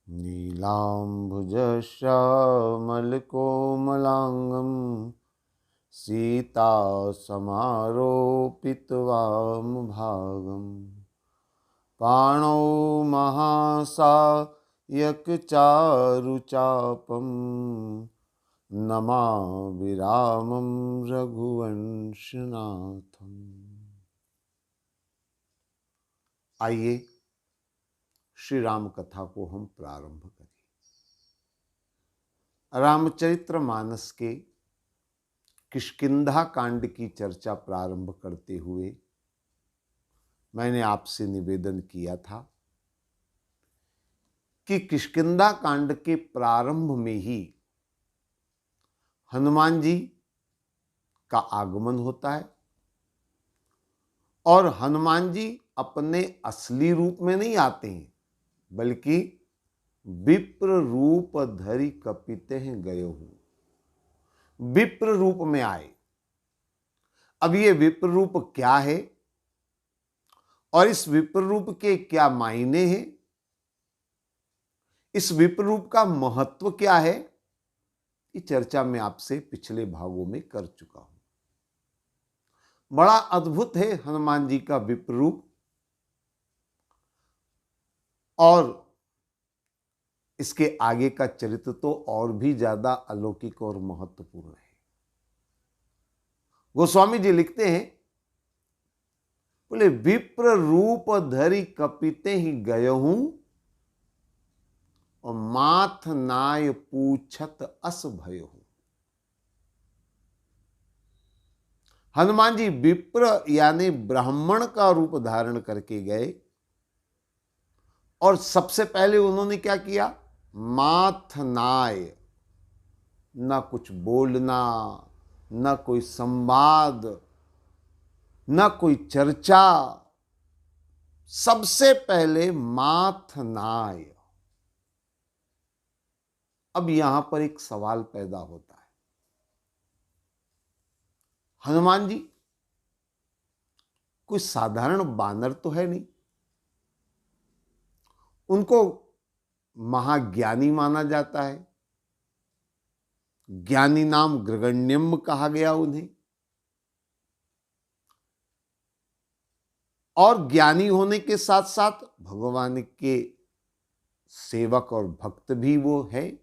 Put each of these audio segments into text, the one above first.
नीलाम्बुजश्यामलकोमलाङ्गं सीतासमारोपितवामभागम् पाणौ महासायकचारुचापं नमामि रामं रघुवंशनाथम्। आइए श्री राम कथा को हम प्रारंभ करें। रामचरित्र मानस के किष्किंधा कांड की चर्चा प्रारंभ करते हुए मैंने आपसे निवेदन किया था कि किष्किंधा कांड के प्रारंभ में ही हनुमान जी का आगमन होता है और हनुमान जी अपने असली रूप में नहीं आते हैं, बल्कि विप्र रूप धरि कपिते हैं गए हूं। विप्र रूप में आए। अब ये विप्र रूप क्या है और इस विप्र रूप के क्या मायने हैं, इस विप्र रूप का महत्व क्या है, ये चर्चा मैं आपसे पिछले भागों में कर चुका हूं। बड़ा अद्भुत है हनुमान जी का विप्र रूप और इसके आगे का चरित्र तो और भी ज्यादा अलौकिक और महत्वपूर्ण है। गोस्वामी जी लिखते हैं, बोले विप्र रूप धरि कपिते ही गए हूं और माथ नाय पूछत अस भय हूं। हनुमान जी विप्र यानी ब्राह्मण का रूप धारण करके गए और सबसे पहले उन्होंने क्या किया, माथ नाय, न कुछ बोलना, न कोई संवाद, न कोई चर्चा, सबसे पहले माथ नाय। अब यहां पर एक सवाल पैदा होता है, हनुमान जी कोई साधारण बानर तो है नहीं, उनको महाज्ञानी माना जाता है, ज्ञानी नाम ग्रगण्यम कहा गया उन्हें, और ज्ञानी होने के साथ साथ भगवान के सेवक और भक्त भी वो है।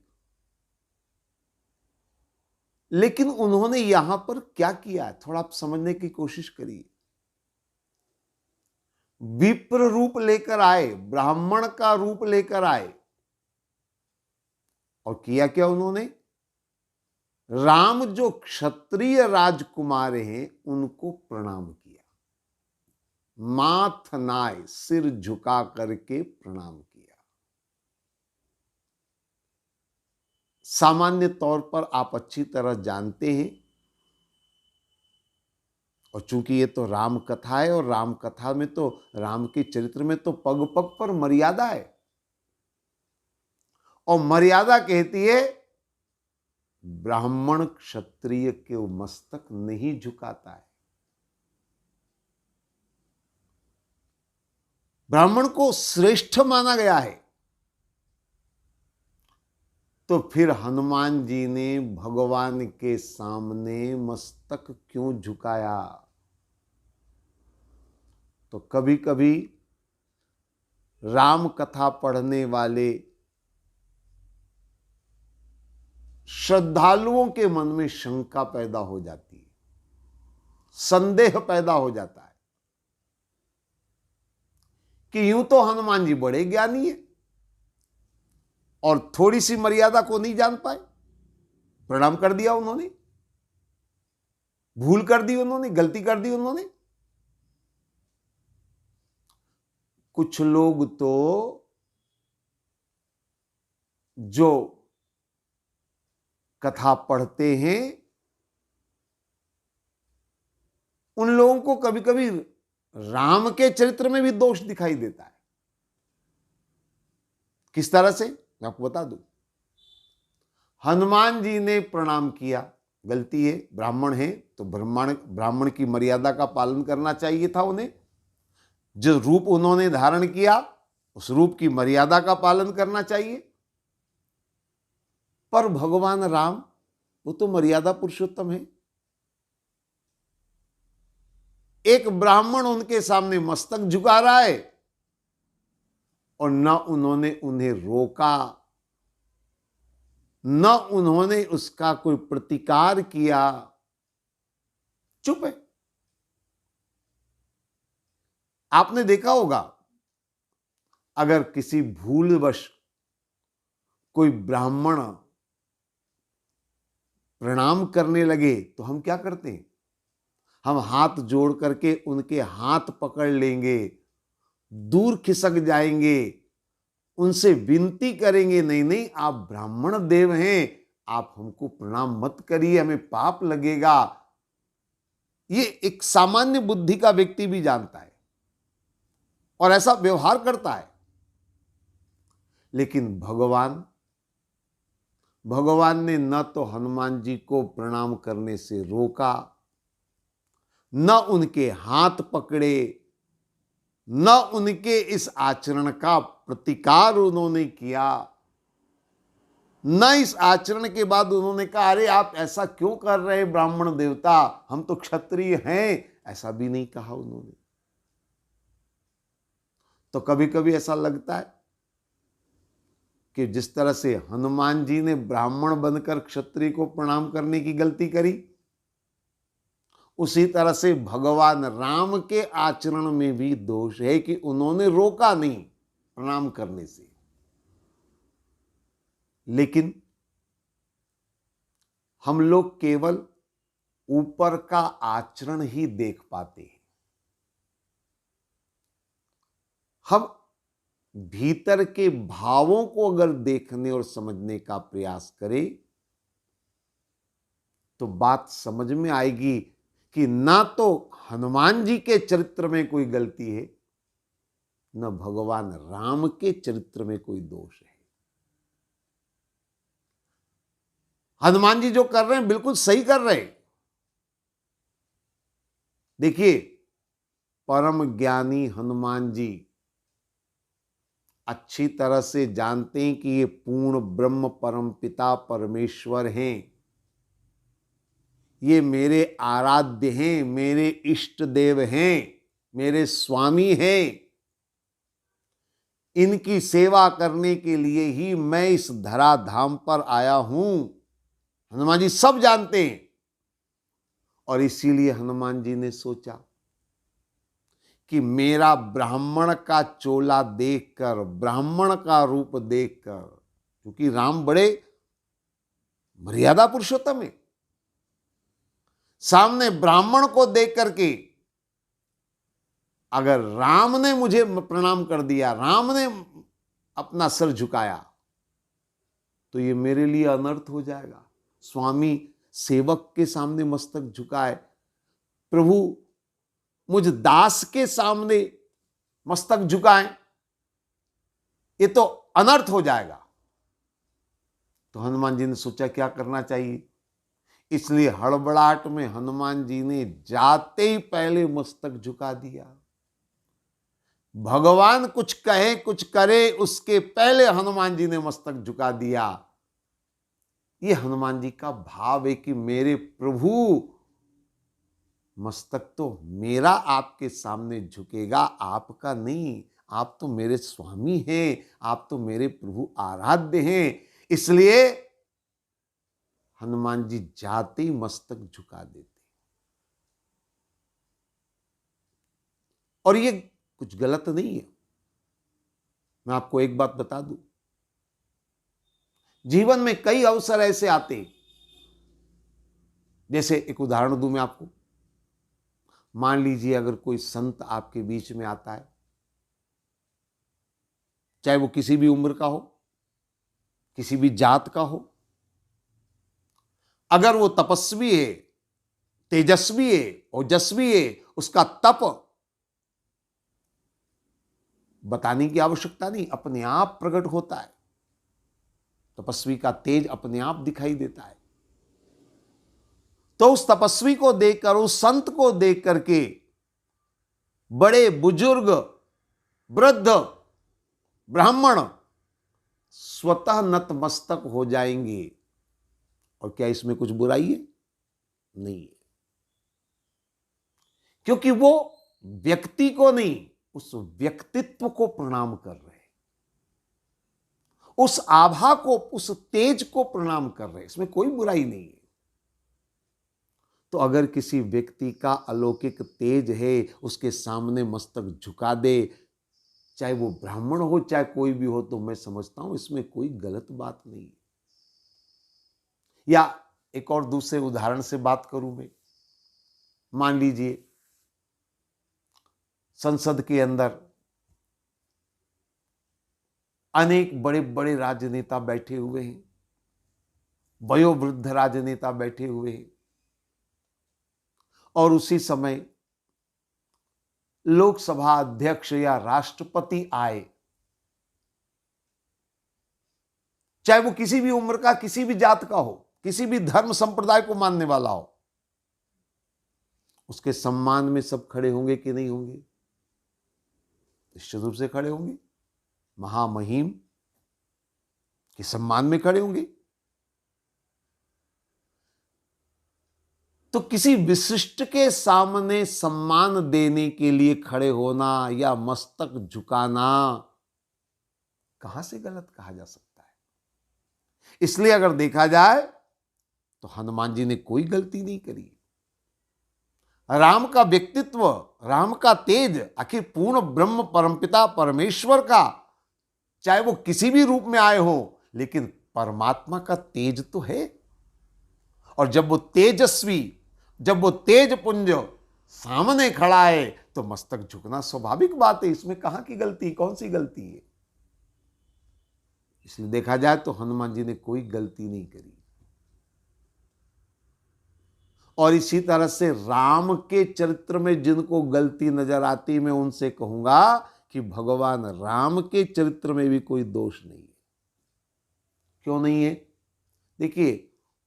लेकिन उन्होंने यहां पर क्या किया, थोड़ा आप समझने की कोशिश करिए। विप्र रूप लेकर आए, ब्राह्मण का रूप लेकर आए और किया क्या उन्होंने, राम जो क्षत्रिय राजकुमार हैं उनको प्रणाम किया, माथ नाय, सिर झुका करके प्रणाम किया। सामान्य तौर पर आप अच्छी तरह जानते हैं, और चूंकि ये तो राम कथा है और राम कथा में तो, राम के चरित्र में तो पग पग पर मर्यादा है, और मर्यादा कहती है ब्राह्मण क्षत्रिय के मस्तक नहीं झुकाता है। ब्राह्मण को श्रेष्ठ माना गया है। तो फिर हनुमान जी ने भगवान के सामने मस्तक क्यों झुकाया। तो कभी कभी राम कथा पढ़ने वाले श्रद्धालुओं के मन में शंका पैदा हो जाती है, संदेह पैदा हो जाता है कि यूं तो हनुमान जी बड़े ज्ञानी हैं और थोड़ी सी मर्यादा को नहीं जान पाए, प्रणाम कर दिया उन्होंने, भूल कर दी उन्होंने, गलती कर दी उन्होंने। कुछ लोग तो जो कथा पढ़ते हैं उन लोगों को कभी कभी राम के चरित्र में भी दोष दिखाई देता है। किस तरह से, मैं आपको बता दूं। हनुमान जी ने प्रणाम किया, गलती है, ब्राह्मण है तो ब्राह्मण की मर्यादा का पालन करना चाहिए था उन्हें। जो रूप उन्होंने धारण किया उस रूप की मर्यादा का पालन करना चाहिए। पर भगवान राम वो तो मर्यादा पुरुषोत्तम है। एक ब्राह्मण उनके सामने मस्तक झुका रहा है और न उन्होंने उन्हें रोका, न उन्होंने उसका कोई प्रतिकार किया, चुप है। आपने देखा होगा, अगर किसी भूलवश कोई ब्राह्मण प्रणाम करने लगे तो हम क्या करते हैं? हम हाथ जोड़ करके उनके हाथ पकड़ लेंगे, दूर खिसक जाएंगे, उनसे विनती करेंगे, नहीं नहीं आप ब्राह्मण देव हैं, आप हमको प्रणाम मत करिए, हमें पाप लगेगा। ये एक सामान्य बुद्धि का व्यक्ति भी जानता है और ऐसा व्यवहार करता है। लेकिन भगवान ने न तो हनुमान जी को प्रणाम करने से रोका, न उनके हाथ पकड़े, न उनके इस आचरण का प्रतिकार उन्होंने किया, न इस आचरण के बाद उन्होंने कहा अरे आप ऐसा क्यों कर रहे हैं ब्राह्मण देवता, हम तो क्षत्रिय हैं, ऐसा भी नहीं कहा उन्होंने। तो कभी कभी ऐसा लगता है कि जिस तरह से हनुमान जी ने ब्राह्मण बनकर क्षत्रिय को प्रणाम करने की गलती करी, उसी तरह से भगवान राम के आचरण में भी दोष है कि उन्होंने रोका नहीं प्रणाम करने से। लेकिन हम लोग केवल ऊपर का आचरण ही देख पाते हैं। हम भीतर के भावों को अगर देखने और समझने का प्रयास करें तो बात समझ में आएगी कि ना तो हनुमान जी के चरित्र में कोई गलती है, न भगवान राम के चरित्र में कोई दोष है। हनुमान जी जो कर रहे हैं बिल्कुल सही कर रहे हैं। देखिए, परम ज्ञानी हनुमान जी अच्छी तरह से जानते हैं कि ये पूर्ण ब्रह्म परम पिता परमेश्वर हैं, ये मेरे आराध्य हैं, मेरे इष्ट देव हैं, मेरे स्वामी हैं। इनकी सेवा करने के लिए ही मैं इस धराधाम पर आया हूं। हनुमान जी सब जानते हैं और इसीलिए हनुमान जी ने सोचा कि मेरा ब्राह्मण का चोला देखकर, ब्राह्मण का रूप देखकर, क्योंकि राम बड़े मर्यादा पुरुषोत्तम है, सामने ब्राह्मण को देख करके अगर राम ने मुझे प्रणाम कर दिया, राम ने अपना सिर झुकाया, तो ये मेरे लिए अनर्थ हो जाएगा। स्वामी सेवक के सामने मस्तक झुकाए, प्रभु मुझ दास के सामने मस्तक झुकाएं, ये तो अनर्थ हो जाएगा। तो हनुमान जी ने सोचा क्या करना चाहिए, इसलिए हड़बड़ाहट में हनुमान जी ने जाते ही पहले मस्तक झुका दिया। भगवान कुछ कहे कुछ करे उसके पहले हनुमान जी ने मस्तक झुका दिया। ये हनुमान जी का भाव है कि मेरे प्रभु, मस्तक तो मेरा आपके सामने झुकेगा, आपका नहीं। आप तो मेरे स्वामी हैं, आप तो मेरे प्रभु आराध्य हैं। इसलिए हनुमान जी जाते ही मस्तक झुका देते। और ये कुछ गलत नहीं है। मैं आपको एक बात बता दूं, जीवन में कई अवसर ऐसे आते हैं, जैसे एक उदाहरण दूं मैं आपको। मान लीजिए अगर कोई संत आपके बीच में आता है, चाहे वो किसी भी उम्र का हो, किसी भी जात का हो, अगर वो तपस्वी है, तेजस्वी है, ओजस्वी है, उसका तप बताने की आवश्यकता नहीं, अपने आप प्रकट होता है। तपस्वी का तेज अपने आप दिखाई देता है। तो उस तपस्वी को देखकर, उस संत को देख करके बड़े बुजुर्ग, वृद्ध, ब्राह्मण स्वतः नतमस्तक हो जाएंगे, और क्या इसमें कुछ बुराई है? नहीं है, क्योंकि वो व्यक्ति को नहीं, उस व्यक्तित्व को प्रणाम कर रहे हैं, उस आभा को, उस तेज को प्रणाम कर रहे हैं, इसमें कोई बुराई नहीं है। तो अगर किसी व्यक्ति का अलौकिक तेज है, उसके सामने मस्तक झुका दे, चाहे वो ब्राह्मण हो चाहे कोई भी हो, तो मैं समझता हूं इसमें कोई गलत बात नहीं। या एक और दूसरे उदाहरण से बात करूं मैं, मान लीजिए संसद के अंदर अनेक बड़े बड़े राजनेता बैठे हुए हैं, वयोवृद्ध राजनेता बैठे हुए हैं, और उसी समय लोकसभा अध्यक्ष या राष्ट्रपति आए, चाहे वो किसी भी उम्र का, किसी भी जात का हो, किसी भी धर्म संप्रदाय को मानने वाला हो, उसके सम्मान में सब खड़े होंगे कि नहीं होंगे? निश्चित रूप से खड़े होंगे। महामहिम के सम्मान में खड़े होंगे। तो किसी विशिष्ट के सामने सम्मान देने के लिए खड़े होना या मस्तक झुकाना कहां से गलत कहा जा सकता है? इसलिए अगर देखा जाए तो हनुमान जी ने कोई गलती नहीं करी। राम का व्यक्तित्व, राम का तेज, आखिर पूर्ण ब्रह्म परमपिता परमेश्वर का, चाहे वो किसी भी रूप में आए हो, लेकिन परमात्मा का तेज तो है। और जब वो तेजस्वी, जब वो तेज पुंज सामने खड़ा है, तो मस्तक झुकना स्वाभाविक बात है। इसमें कहां की गलती, कौन सी गलती है? इसलिए देखा जाए तो हनुमान जी ने कोई गलती नहीं करी। और इसी तरह से राम के चरित्र में जिनको गलती नजर आती, मैं उनसे कहूंगा कि भगवान राम के चरित्र में भी कोई दोष नहीं है। क्यों नहीं है? देखिए,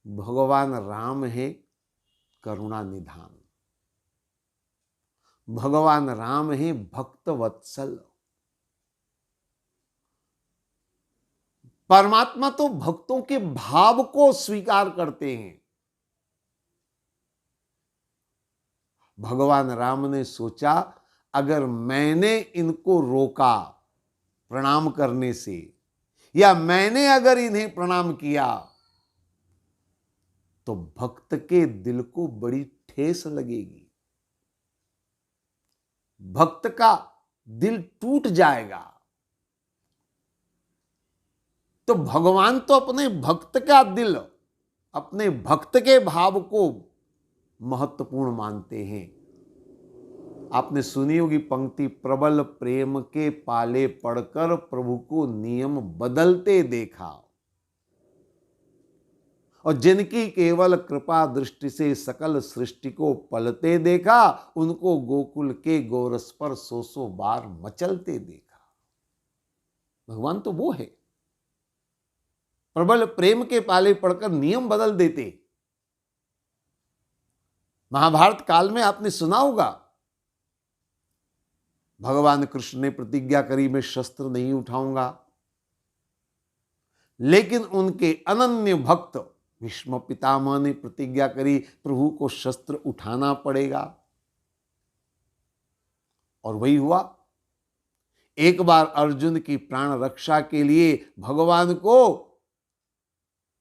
भगवान राम है करुणा निधान, भगवान राम है भक्त वत्सल। परमात्मा तो भक्तों के भाव को स्वीकार करते हैं। भगवान राम ने सोचा, अगर मैंने इनको रोका प्रणाम करने से, या मैंने अगर इन्हें प्रणाम किया, तो भक्त के दिल को बड़ी ठेस लगेगी, भक्त का दिल टूट जाएगा। तो भगवान तो अपने भक्त का दिल, अपने भक्त के भाव को महत्वपूर्ण मानते हैं। आपने सुनी होगी पंक्ति, प्रबल प्रेम के पाले पड़कर प्रभु को नियम बदलते देखा, और जिनकी केवल कृपा दृष्टि से सकल सृष्टि को पलते देखा, उनको गोकुल के गोरस पर सौ बार मचलते देखा। भगवान तो वो है, प्रबल प्रेम के पाले पड़कर नियम बदल देते। महाभारत काल में आपने सुना होगा, भगवान कृष्ण ने प्रतिज्ञा करी, मैं शस्त्र नहीं उठाऊंगा, लेकिन उनके अनन्य भक्त भीष्म पितामह ने प्रतिज्ञा करी, प्रभु को शस्त्र उठाना पड़ेगा। और वही हुआ। एक बार अर्जुन की प्राण रक्षा के लिए भगवान को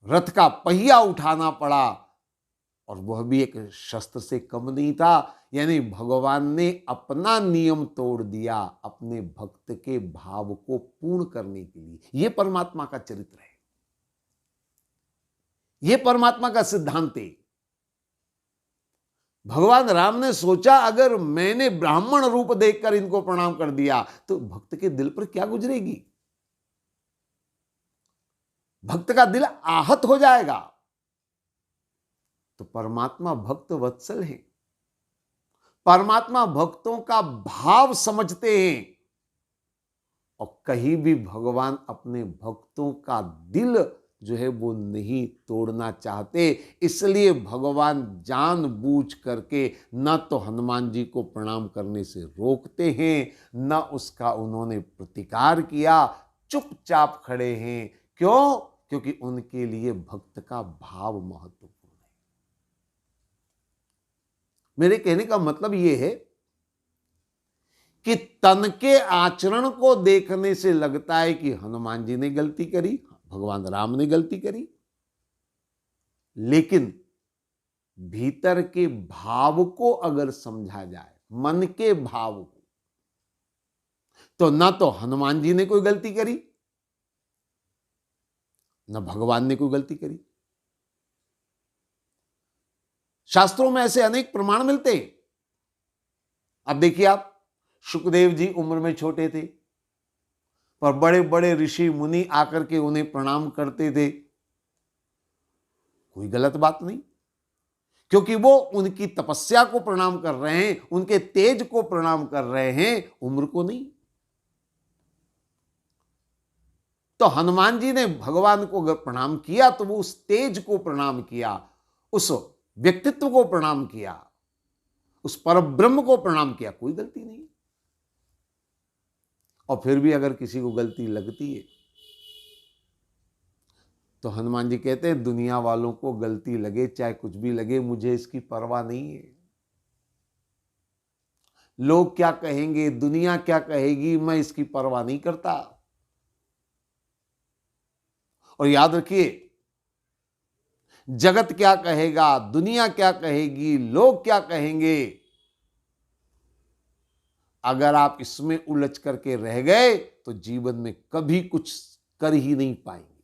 रथ का पहिया उठाना पड़ा, और वह भी एक शस्त्र से कम नहीं था। यानी भगवान ने अपना नियम तोड़ दिया अपने भक्त के भाव को पूर्ण करने के लिए। यह परमात्मा का चरित्र है, यह परमात्मा का सिद्धांत है। भगवान राम ने सोचा, अगर मैंने ब्राह्मण रूप देखकर इनको प्रणाम कर दिया, तो भक्त के दिल पर क्या गुजरेगी? भक्त का दिल आहत हो जाएगा। तो परमात्मा भक्त वत्सल है, परमात्मा भक्तों का भाव समझते हैं, और कहीं भी भगवान अपने भक्तों का दिल जो है वो नहीं तोड़ना चाहते। इसलिए भगवान जानबूझ करके न तो हनुमान जी को प्रणाम करने से रोकते हैं, न उसका उन्होंने प्रतिकार किया, चुपचाप खड़े हैं। क्यों? क्योंकि उनके लिए भक्त का भाव महत्वपूर्ण है। मेरे कहने का मतलब यह है कि तन के आचरण को देखने से लगता है कि हनुमान जी ने गलती करी, भगवान राम ने गलती करी, लेकिन भीतर के भाव को अगर समझा जाए, मन के भाव को, तो ना तो हनुमान जी ने कोई गलती करी, ना भगवान ने कोई गलती करी। शास्त्रों में ऐसे अनेक प्रमाण मिलते हैं। अब देखिए आप, सुखदेव जी उम्र में छोटे थे, पर बड़े बड़े ऋषि मुनि आकर के उन्हें प्रणाम करते थे। कोई गलत बात नहीं, क्योंकि वो उनकी तपस्या को प्रणाम कर रहे हैं, उनके तेज को प्रणाम कर रहे हैं, उम्र को नहीं। तो हनुमान जी ने भगवान को अगर प्रणाम किया तो वो उस तेज को प्रणाम किया, उस व्यक्तित्व को प्रणाम किया, उस परब्रह्म को प्रणाम किया, कोई गलती नहीं। और फिर भी अगर किसी को गलती लगती है तो हनुमान जी कहते हैं, दुनिया वालों को गलती लगे चाहे कुछ भी लगे, मुझे इसकी परवाह नहीं है। लोग क्या कहेंगे, दुनिया क्या कहेगी, मैं इसकी परवाह नहीं करता। और याद रखिए, जगत क्या कहेगा, दुनिया क्या कहेगी, लोग क्या कहेंगे, अगर आप इसमें उलझ करके रह गए तो जीवन में कभी कुछ कर ही नहीं पाएंगे।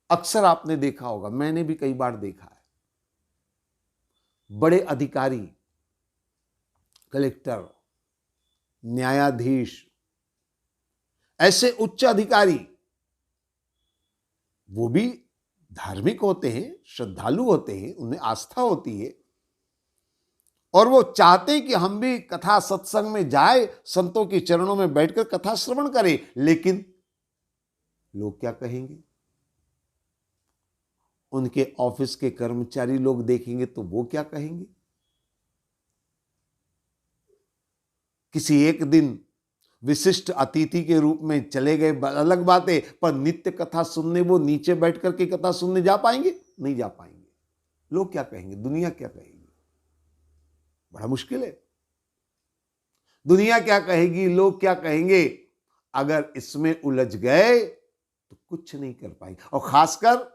अक्सर आपने देखा होगा, मैंने भी कई बार देखा है, बड़े अधिकारी, कलेक्टर, न्यायाधीश, ऐसे उच्च अधिकारी, वो भी धार्मिक होते हैं, श्रद्धालु होते हैं, उन्हें आस्था होती है, और वो चाहते हैं कि हम भी कथा सत्संग में जाए, संतों के चरणों में बैठकर कथा श्रवण करें, लेकिन लोग क्या कहेंगे, उनके ऑफिस के कर्मचारी लोग देखेंगे तो वो क्या कहेंगे। किसी एक दिन विशिष्ट अतिथि के रूप में चले गए, अलग बात है, पर नित्य कथा सुनने वो नीचे बैठ करके कथा सुनने जा पाएंगे? नहीं जा पाएंगे। लोग क्या कहेंगे, दुनिया क्या कहेगी, बड़ा मुश्किल है। दुनिया क्या कहेगी, लोग क्या कहेंगे, अगर इसमें उलझ गए तो कुछ नहीं कर पाएंगे। और खासकर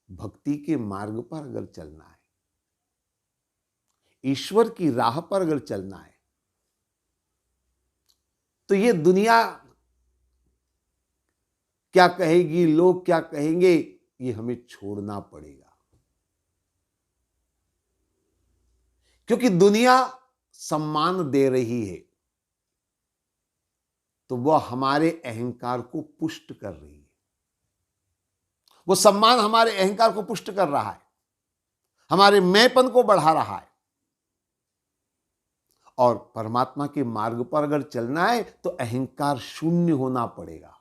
भक्ति के मार्ग पर अगर चलना है, ईश्वर की राह पर अगर चलना है, तो ये दुनिया क्या कहेगी, लोग क्या कहेंगे, ये हमें छोड़ना पड़ेगा। क्योंकि दुनिया सम्मान दे रही है तो वह हमारे अहंकार को पुष्ट कर रही है। वो सम्मान हमारे अहंकार को पुष्ट कर रहा है, हमारे मैंपन को बढ़ा रहा है। और परमात्मा के मार्ग पर अगर चलना है तो अहंकार शून्य होना पड़ेगा,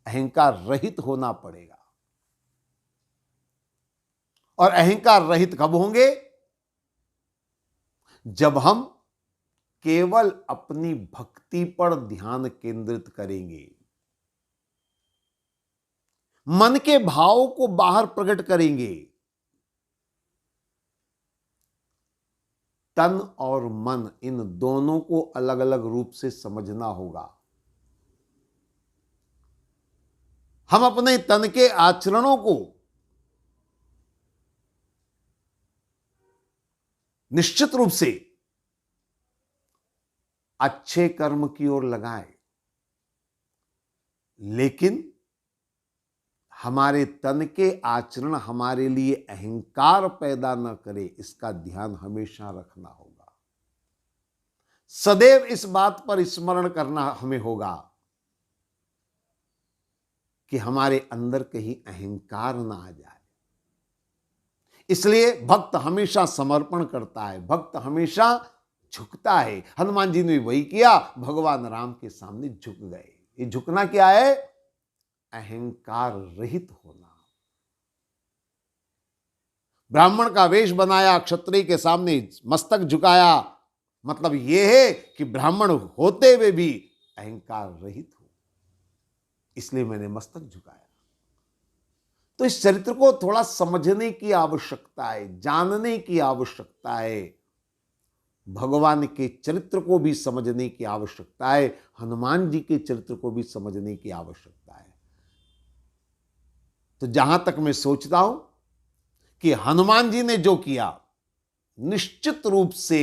अहंकार रहित होना पड़ेगा। और अहंकार रहित कब होंगे? जब हम केवल अपनी भक्ति पर ध्यान केंद्रित करेंगे, मन के भाव को बाहर प्रकट करेंगे। तन और मन, इन दोनों को अलग अलग रूप से समझना होगा। हम अपने तन के आचरणों को निश्चित रूप से अच्छे कर्म की ओर लगाएं, लेकिन हमारे तन के आचरण हमारे लिए अहंकार पैदा न करे, इसका ध्यान हमेशा रखना होगा। सदैव इस बात पर स्मरण करना हमें होगा कि हमारे अंदर कहीं अहंकार ना आ जाए। इसलिए भक्त हमेशा समर्पण करता है, भक्त हमेशा झुकता है। हनुमान जी ने वही किया, भगवान राम के सामने झुक गए। ये झुकना क्या है? अहंकार रहित होना। ब्राह्मण का वेश बनाया, क्षत्रिय के सामने मस्तक झुकाया, मतलब यह है कि ब्राह्मण होते हुए भी अहंकार रहित हो। इसलिए मैंने मस्तक झुकाया। तो इस चरित्र को थोड़ा समझने की आवश्यकता है, जानने की आवश्यकता है, भगवान के चरित्र को भी समझने की आवश्यकता है, हनुमान जी के चरित्र को भी समझने की आवश्यकता है। तो जहां तक मैं सोचता हूं कि हनुमान जी ने जो किया, निश्चित रूप से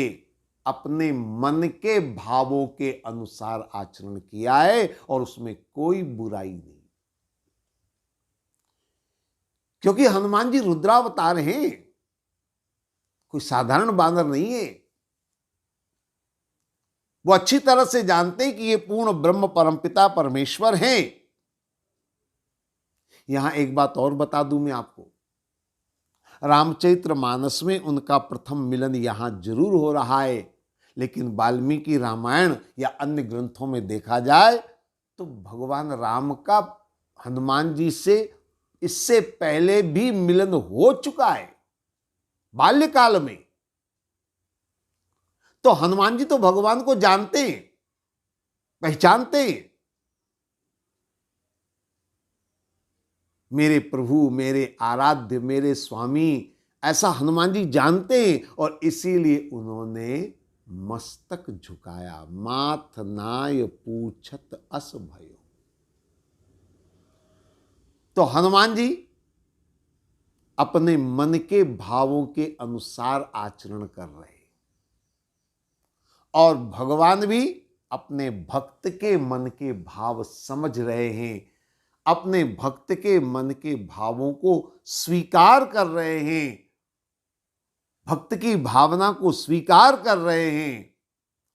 अपने मन के भावों के अनुसार आचरण किया है और उसमें कोई बुराई नहीं, क्योंकि हनुमान जी रुद्रावतार हैं, कोई साधारण बानर नहीं है। वो अच्छी तरह से जानते हैं कि ये पूर्ण ब्रह्म परमपिता परमेश्वर हैं। यहां एक बात और बता दूं मैं आपको, रामचरित्र मानस में उनका प्रथम मिलन यहां जरूर हो रहा है, लेकिन वाल्मीकि रामायण या अन्य ग्रंथों में देखा जाए तो भगवान राम का हनुमान जी से इससे पहले भी मिलन हो चुका है, बाल्यकाल में। तो हनुमान जी तो भगवान को जानते हैं, पहचानते हैं। मेरे प्रभु, मेरे आराध्य, मेरे स्वामी, ऐसा हनुमान जी जानते हैं और इसीलिए उन्होंने मस्तक झुकाया। माथ नाय पूछत अस भयो। तो हनुमान जी अपने मन के भावों के अनुसार आचरण कर रहे हैं और भगवान भी अपने भक्त के मन के भाव समझ रहे हैं, अपने भक्त के मन के भावों को स्वीकार कर रहे हैं, भक्त की भावना को स्वीकार कर रहे हैं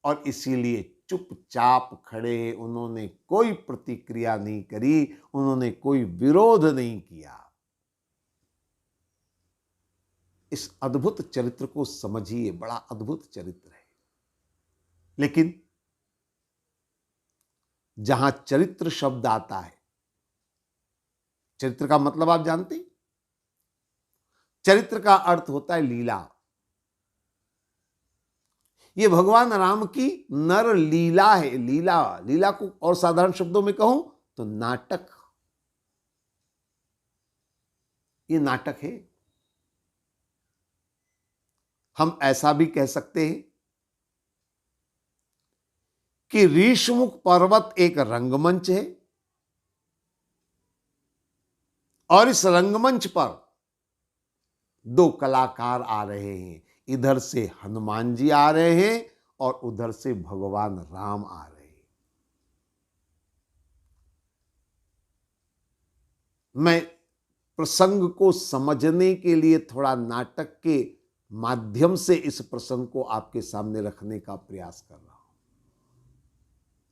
और इसीलिए चुपचाप खड़े, उन्होंने कोई प्रतिक्रिया नहीं करी, उन्होंने कोई विरोध नहीं किया। इस अद्भुत चरित्र को समझिए, बड़ा अद्भुत चरित्र है। लेकिन जहां चरित्र शब्द आता है, चरित्र का मतलब आप जानते हैं? चरित्र का अर्थ होता है लीला। ये भगवान राम की नर लीला है। लीला, लीला को और साधारण शब्दों में कहूं तो नाटक। ये नाटक है। हम ऐसा भी कह सकते हैं कि ऋषमुख पर्वत एक रंगमंच है और इस रंगमंच पर दो कलाकार आ रहे हैं। इधर से हनुमान जी आ रहे हैं और उधर से भगवान राम आ रहे हैं। मैं प्रसंग को समझने के लिए थोड़ा नाटक के माध्यम से इस प्रसंग को आपके सामने रखने का प्रयास कर रहा हूं।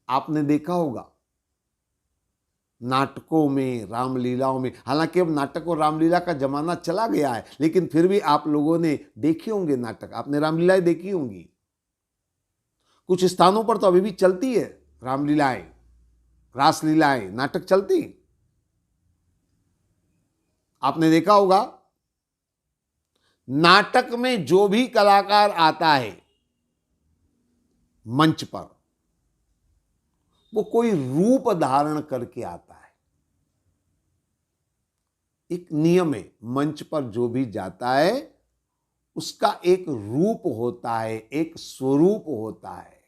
आपने देखा होगा नाटकों में, रामलीलाओं में, हालांकि अब नाटक और रामलीला का जमाना चला गया है, लेकिन फिर भी आप लोगों ने देखे होंगे नाटक, आपने रामलीलाएं देखी होंगी। कुछ स्थानों पर तो अभी भी चलती है रामलीलाएं, रासलीलाएं, नाटक चलती। आपने देखा होगा नाटक में जो भी कलाकार आता है मंच पर, वो कोई रूप धारण करके आता है। एक नियम है, मंच पर जो भी जाता है उसका एक रूप होता है, एक स्वरूप होता है।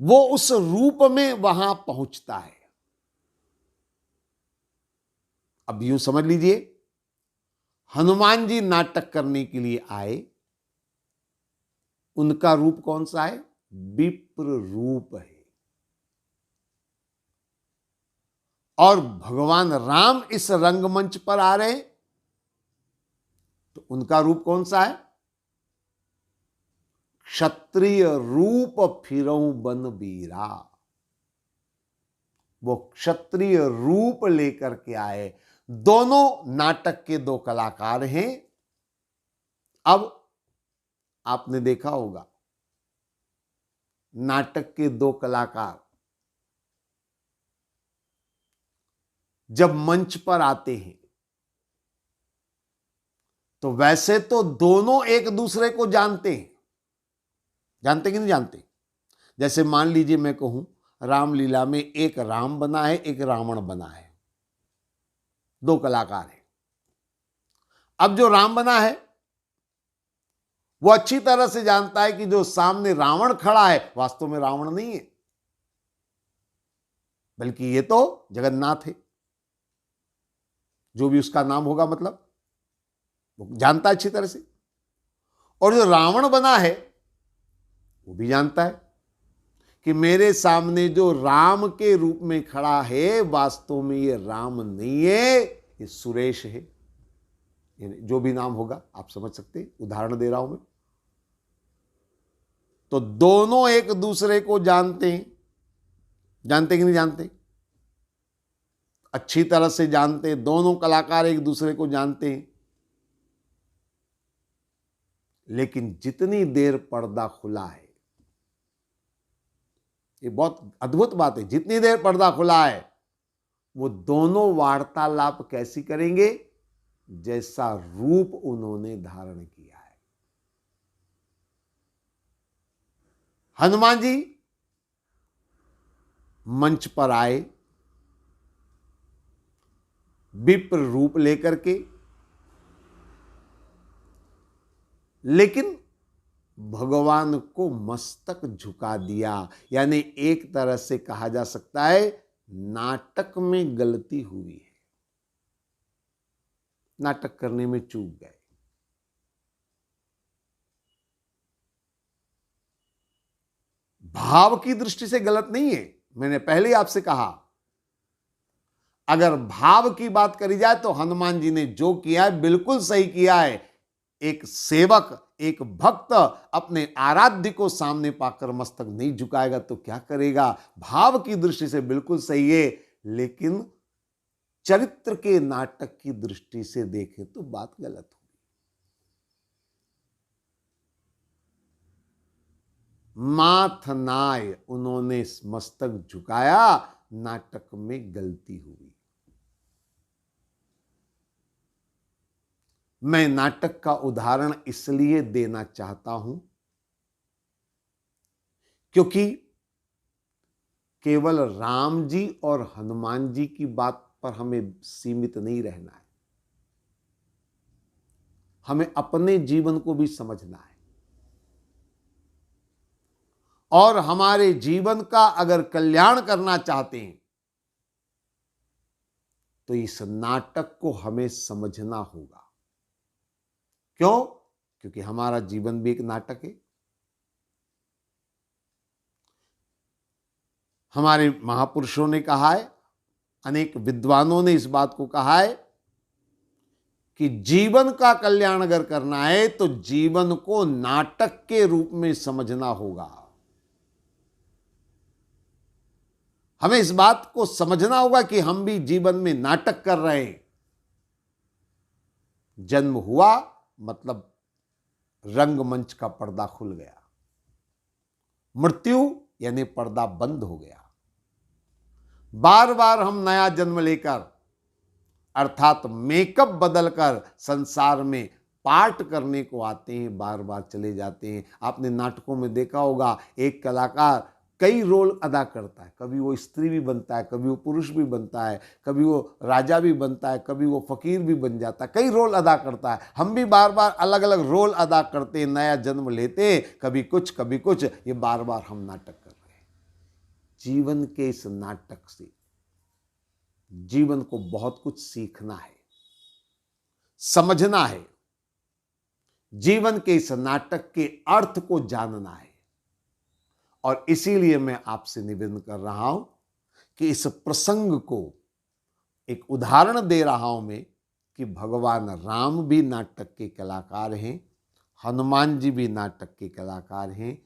वो उस रूप में वहां पहुंचता है। अब यूं समझ लीजिए, हनुमान जी नाटक करने के लिए आए, उनका रूप कौन सा है? विप्र रूप है। और भगवान राम इस रंगमंच पर आ रहे, तो उनका रूप कौन सा है? क्षत्रिय रूप फिरऊं बन बीरा। वो क्षत्रिय रूप लेकर के आए। दोनों नाटक के दो कलाकार हैं। अब आपने देखा होगा नाटक के दो कलाकार जब मंच पर आते हैं तो वैसे तो दोनों एक दूसरे को जानते हैं। जानते कि नहीं जानते? जैसे मान लीजिए मैं कहूं रामलीला में एक राम बना है, एक रावण बना है, दो कलाकार हैं। अब जो राम बना है वो अच्छी तरह से जानता है कि जो सामने रावण खड़ा है वास्तव में रावण नहीं है, बल्कि ये तो जगन्नाथ है, जो भी उसका नाम होगा, मतलब वो जानता है अच्छी तरह से। और जो रावण बना है वो भी जानता है कि मेरे सामने जो राम के रूप में खड़ा है वास्तव में ये राम नहीं है, ये सुरेश है। जो भी नाम होगा आप समझ सकते, उदाहरण दे रहा हूं मैं। तो दोनों एक दूसरे को जानते हैं, जानते कि नहीं जानते? अच्छी तरह से जानते हैं, दोनों कलाकार एक दूसरे को जानते हैं। लेकिन जितनी देर पर्दा खुला है, ये बहुत अद्भुत बात है, जितनी देर पर्दा खुला है वो दोनों वार्तालाप कैसी करेंगे? जैसा रूप उन्होंने धारण किया है। हनुमान जी मंच पर आए विप्र रूप लेकर के, लेकिन भगवान को मस्तक झुका दिया। यानी एक तरह से कहा जा सकता है नाटक में गलती हुई है, नाटक करने में चूक गए। भाव की दृष्टि से गलत नहीं है, मैंने पहले ही आपसे कहा। अगर भाव की बात करी जाए तो हनुमान जी ने जो किया है बिल्कुल सही किया है। एक सेवक, एक भक्त अपने आराध्य को सामने पाकर मस्तक नहीं झुकाएगा तो क्या करेगा? भाव की दृष्टि से बिल्कुल सही है, लेकिन चरित्र के नाटक की दृष्टि से देखें तो बात गलत होगी। माथनाय उन्होंने मस्तक झुकाया, नाटक में गलती हुई। मैं नाटक का उदाहरण इसलिए देना चाहता हूं क्योंकि केवल राम जी और हनुमान जी की बात पर हमें सीमित नहीं रहना है, हमें अपने जीवन को भी समझना है। और हमारे जीवन का अगर कल्याण करना चाहते हैं तो इस नाटक को हमें समझना होगा। क्यों? क्योंकि हमारा जीवन भी एक नाटक है। हमारे महापुरुषों ने कहा है, अनेक विद्वानों ने इस बात को कहा है कि जीवन का कल्याण अगर करना है तो जीवन को नाटक के रूप में समझना होगा। हमें इस बात को समझना होगा कि हम भी जीवन में नाटक कर रहे हैं। जन्म हुआ मतलब रंगमंच का पर्दा खुल गया, मृत्यु यानी पर्दा बंद हो गया। बार बार हम नया जन्म लेकर अर्थात मेकअप बदलकर संसार में पार्ट करने को आते हैं, बार बार चले जाते हैं। आपने नाटकों में देखा होगा, एक कलाकार कई रोल अदा करता है, कभी वो स्त्री भी बनता है, कभी वो पुरुष भी बनता है, कभी वो राजा भी बनता है, कभी वो फकीर भी बन जाता है, कई रोल अदा करता है। हम भी बार बार अलग अलग रोल अदा करते हैं, नया जन्म लेते हैं, कभी कुछ कभी कुछ, ये बार बार हम नाटक कर रहे हैं। जीवन के इस नाटक से जीवन को बहुत कुछ सीखना है, समझना है, जीवन के इस नाटक के अर्थ को जानना है। और इसीलिए मैं आपसे निवेदन कर रहा हूं कि इस प्रसंग को एक उदाहरण दे रहा हूं मैं कि भगवान राम भी नाटक के कलाकार हैं, हनुमान जी भी नाटक के कलाकार हैं।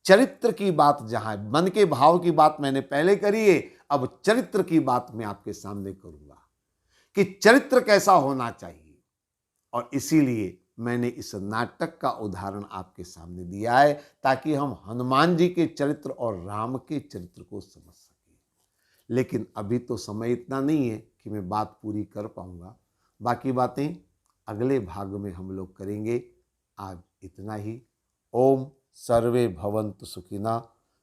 चरित्र की बात जहां, मन के भाव की बात मैंने पहले करी है, अब चरित्र की बात मैं आपके सामने करूंगा कि चरित्र कैसा होना चाहिए। और इसीलिए मैंने इस नाटक का उदाहरण आपके सामने दिया है ताकि हम हनुमान जी के चरित्र और राम के चरित्र को समझ सकें। लेकिन अभी तो समय इतना नहीं है कि मैं बात पूरी कर पाऊंगा, बाकी बातें अगले भाग में हम लोग करेंगे। आज इतना ही। ओम सर्वे भवन्तु सुखिनः,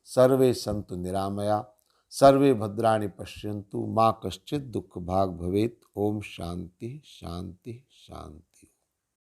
सर्वे सन्तु निरामया, सर्वे भद्राणि पश्यन्तु माँ कश्चित् दुःख भाग भवेत्। ओम शांति शांति शांति।